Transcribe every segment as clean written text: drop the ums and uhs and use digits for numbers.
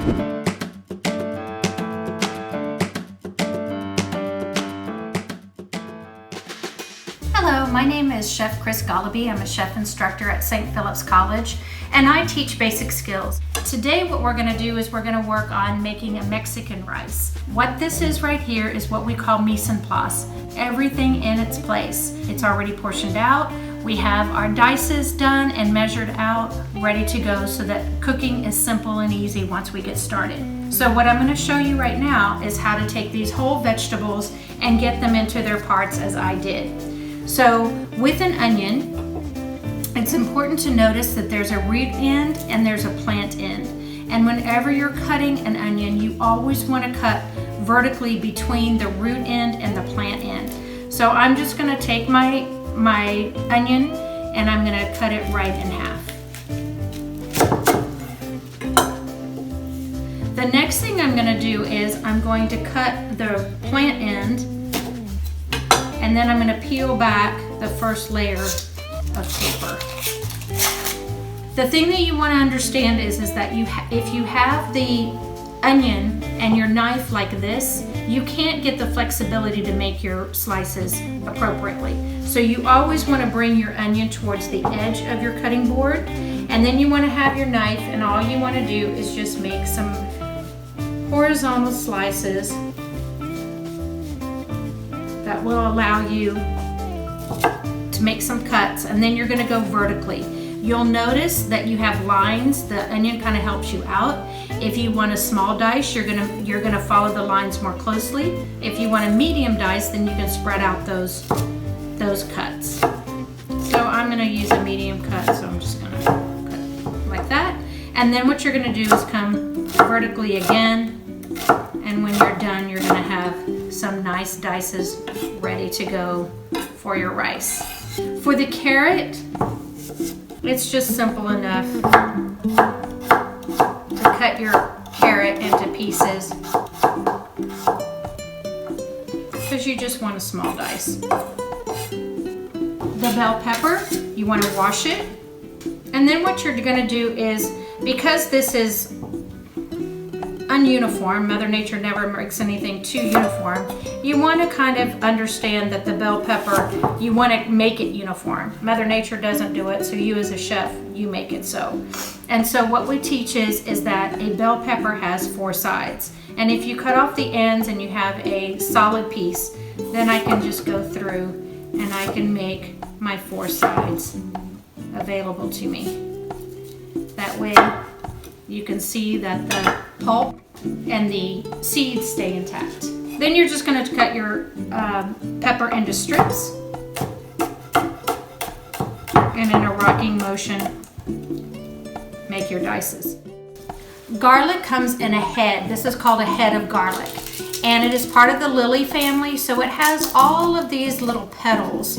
Hello, my name is Chef Cris Goloby. I'm a chef instructor at St. Philip's College, and I teach basic skills. Today what we're going to do is we're going to work on making a Mexican rice. What this is right here is what we call mise en place. Everything in its place. It's already portioned out. We have our dices done and measured out, ready to go, so that cooking is simple and easy once we get started. So what I'm going to show you right now is how to take these whole vegetables and get them into their parts as I did. So with an onion, it's important to notice that there's a root end and there's a plant end. And whenever you're cutting an onion, you always want to cut vertically between the root end and the plant end. So I'm just going to take my onion and I'm going to cut it right in half. The next thing I'm going to do is I'm going to cut the plant end, and then I'm going to peel back the first layer of paper. The thing that you want to understand is that if you have the onion and your knife like this, you can't get the flexibility to make your slices appropriately. So you always want to bring your onion towards the edge of your cutting board, and then you want to have your knife, and all you want to do is just make some horizontal slices that will allow you to make some cuts, and then you're going to go vertically. You'll notice that you have lines. The onion kind of helps you out. If you want a small dice, you're gonna follow the lines more closely. If you want a medium dice, then you can spread out those cuts. So I'm gonna use a medium cut, so I'm just gonna cut like that. And then what you're gonna do is come vertically again, and when you're done, you're gonna have some nice dices ready to go for your rice. For the carrot, it's just simple enough to cut your carrot into pieces because you just want a small dice. The bell pepper, you want to wash it, and then what you're going to do is, because this is ununiform, Mother Nature never makes anything too uniform, you want to kind of understand that the bell pepper, you want to make it uniform. Mother Nature doesn't do it, so you as a chef, you make it so. And so what we teach is that a bell pepper has 4 sides. And if you cut off the ends and you have a solid piece, then I can just go through and I can make my 4 sides available to me. That way you can see that the pulp and the seeds stay intact. Then you're just going to cut your pepper into strips, and in a rocking motion, make your dices. Garlic comes in a head. This is called a head of garlic, and it is part of the lily family, so it has all of these little petals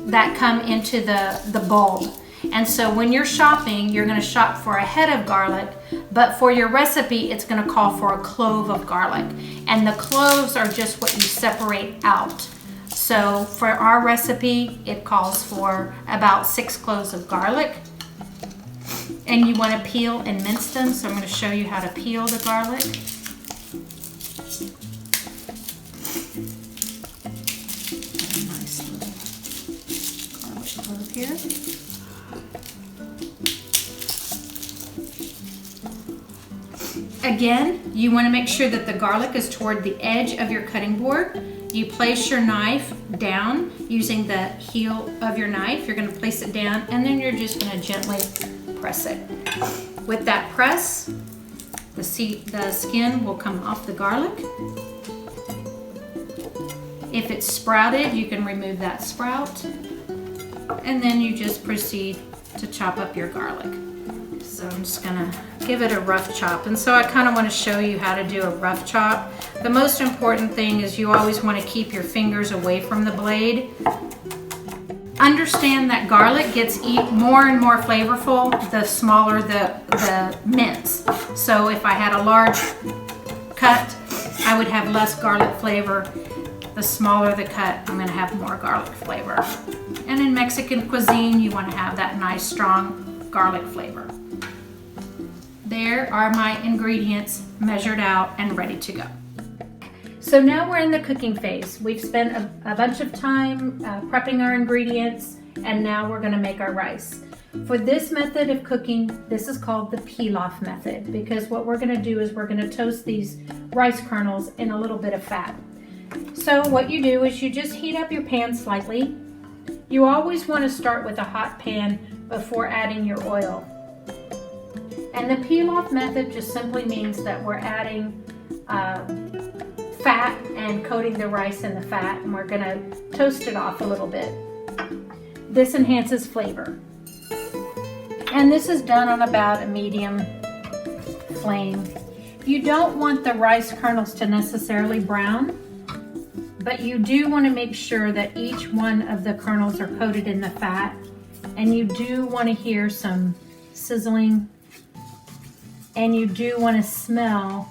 that come into the bulb. And so when you're shopping, you're going to shop for a head of garlic, but for your recipe, it's going to call for a clove of garlic. And the cloves are just what you separate out. So for our recipe, it calls for about 6 cloves of garlic. And you want to peel and mince them, so I'm going to show you how to peel the garlic. Nice little garlic clove here. Again, you want to make sure that the garlic is toward the edge of your cutting board. You place your knife down using the heel of your knife. You're going to place it down, and then you're just going to gently press it. With that press, the skin will come off the garlic. If it's sprouted, you can remove that sprout, and then you just proceed to chop up your garlic. So I'm just gonna give it a rough chop. And so I kind of want to show you how to do a rough chop. The most important thing is you always want to keep your fingers away from the blade. Understand that garlic gets more and more flavorful the smaller the mince. So if I had a large cut, I would have less garlic flavor. The smaller the cut, I'm going to have more garlic flavor. And in Mexican cuisine, you want to have that nice strong garlic flavor. there are my ingredients measured out and ready to go. So now we're in the cooking phase. We've spent a bunch of time prepping our ingredients, and now we're gonna make our rice. For this method of cooking, this is called the pilaf method, because what we're gonna do is we're gonna toast these rice kernels in a little bit of fat. So what you do is you just heat up your pan slightly. You always wanna start with a hot pan before adding your oil. And the pilaf method just simply means that we're adding fat and coating the rice in the fat, and we're gonna toast it off a little bit. This enhances flavor. And this is done on about a medium flame. You don't want the rice kernels to necessarily brown, but you do want to make sure that each one of the kernels are coated in the fat, and you do want to hear some sizzling, and you do want to smell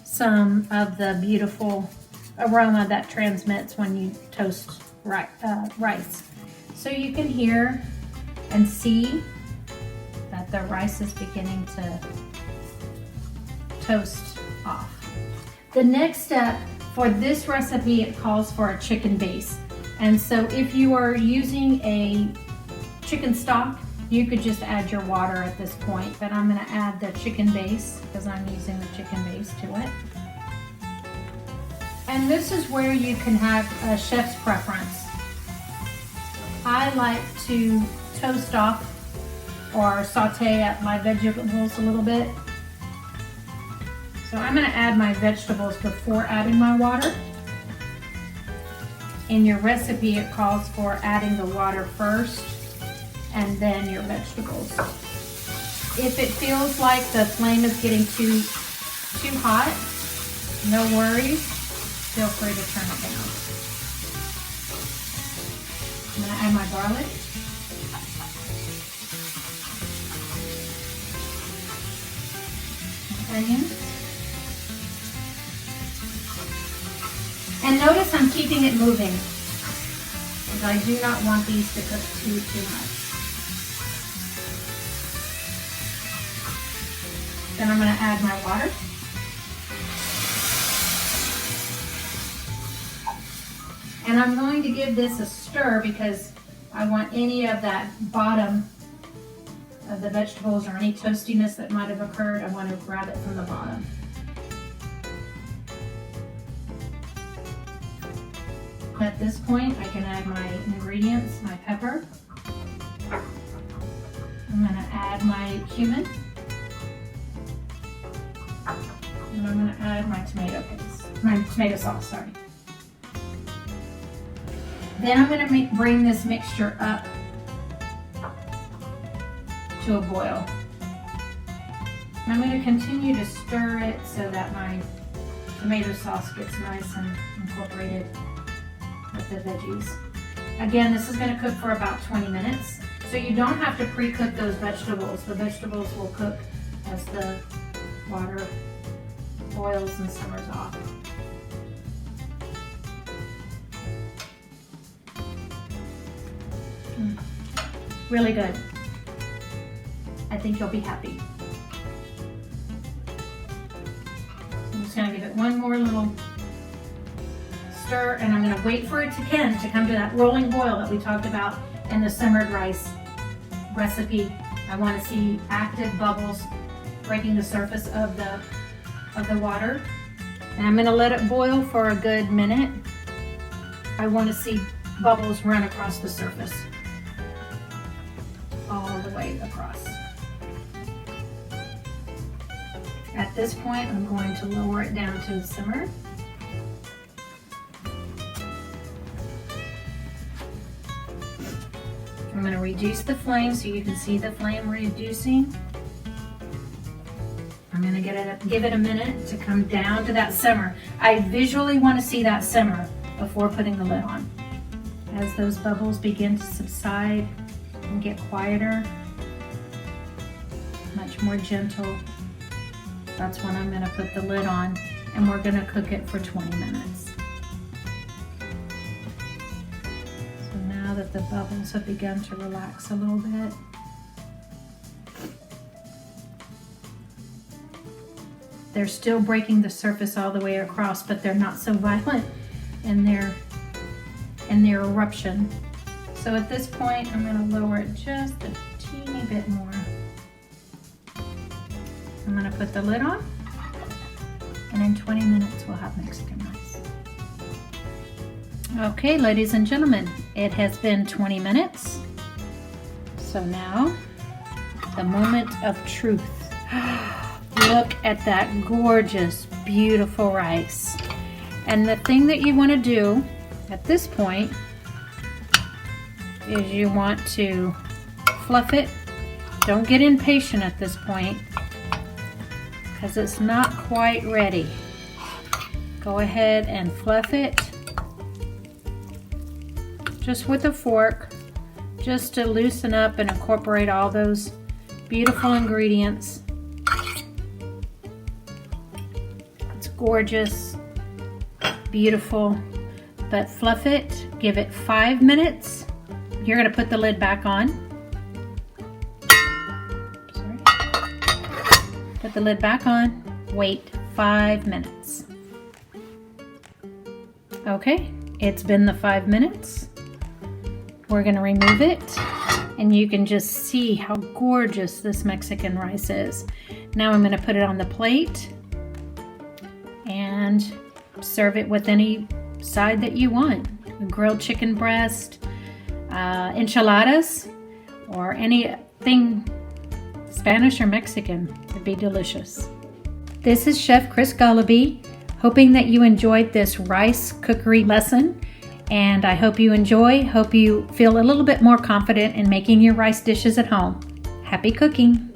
some of the beautiful aroma that transmits when you toast rice. So you can hear and see that the rice is beginning to toast off. The next step for this recipe, it calls for a chicken base. And so if you are using a chicken stock, you could just add your water at this point, but I'm gonna add the chicken base because I'm using the chicken base to it. And this is where you can have a chef's preference. I like to toast off or saute up my vegetables a little bit. So I'm gonna add my vegetables before adding my water. In your recipe, it calls for adding the water first and then your vegetables. If it feels like the flame is getting too hot, no worries, feel free to turn it down. I'm gonna add my garlic. Onion. And notice I'm keeping it moving, because I do not want these to cook too much. Then I'm going to add my water. And I'm going to give this a stir because I want any of that bottom of the vegetables or any toastiness that might have occurred, I want to grab it from the bottom. At this point, I can add my ingredients, my pepper. I'm going to add my cumin. And I'm going to add my tomato sauce, sorry. Then I'm going to bring this mixture up to a boil. I'm going to continue to stir it so that my tomato sauce gets nice and incorporated with the veggies. Again, this is going to cook for about 20 minutes. So you don't have to pre-cook those vegetables. The vegetables will cook as the water boils and simmers off. Really good. I think you'll be happy. I'm just going to give it one more little stir, and I'm going to wait for it to come to that rolling boil that we talked about in the simmered rice recipe. I want to see active bubbles breaking the surface of the water. And I'm going to let it boil for a good minute. I want to see bubbles run across the surface, all the way across. At this point, I'm going to lower it down to a simmer. I'm going to reduce the flame so you can see the flame reducing. I'm going to give it a minute to come down to that simmer. I visually want to see that simmer before putting the lid on. As those bubbles begin to subside and get quieter, much more gentle, that's when I'm going to put the lid on, and we're going to cook it for 20 minutes. So now that the bubbles have begun to relax a little bit, They're still breaking the surface all the way across, but they're not so violent in their eruption. So at this point, I'm going to lower it just a teeny bit more. I'm going to put the lid on, and in 20 minutes we'll have Mexican rice. Okay, ladies and gentlemen, it has been 20 minutes. So now, the moment of truth. Look at that gorgeous, beautiful rice. And the thing that you want to do at this point is you want to fluff it. Don't get impatient at this point because it's not quite ready. Go ahead and fluff it just with a fork, just to loosen up and incorporate all those beautiful ingredients. It's gorgeous, beautiful, but fluff it, give it 5 minutes. You're going to put the lid back on. Sorry. Put the lid back on, wait 5 minutes. Okay, it's been the 5 minutes. We're going to remove it, and you can just see how gorgeous this Mexican rice is. Now I'm going to put it on the plate and serve it with any side that you want. A grilled chicken breast, enchiladas, or anything Spanish or Mexican would be delicious. This is Chef Cris Goloby, hoping that you enjoyed this rice cookery lesson. And I hope you hope you feel a little bit more confident in making your rice dishes at home. Happy cooking!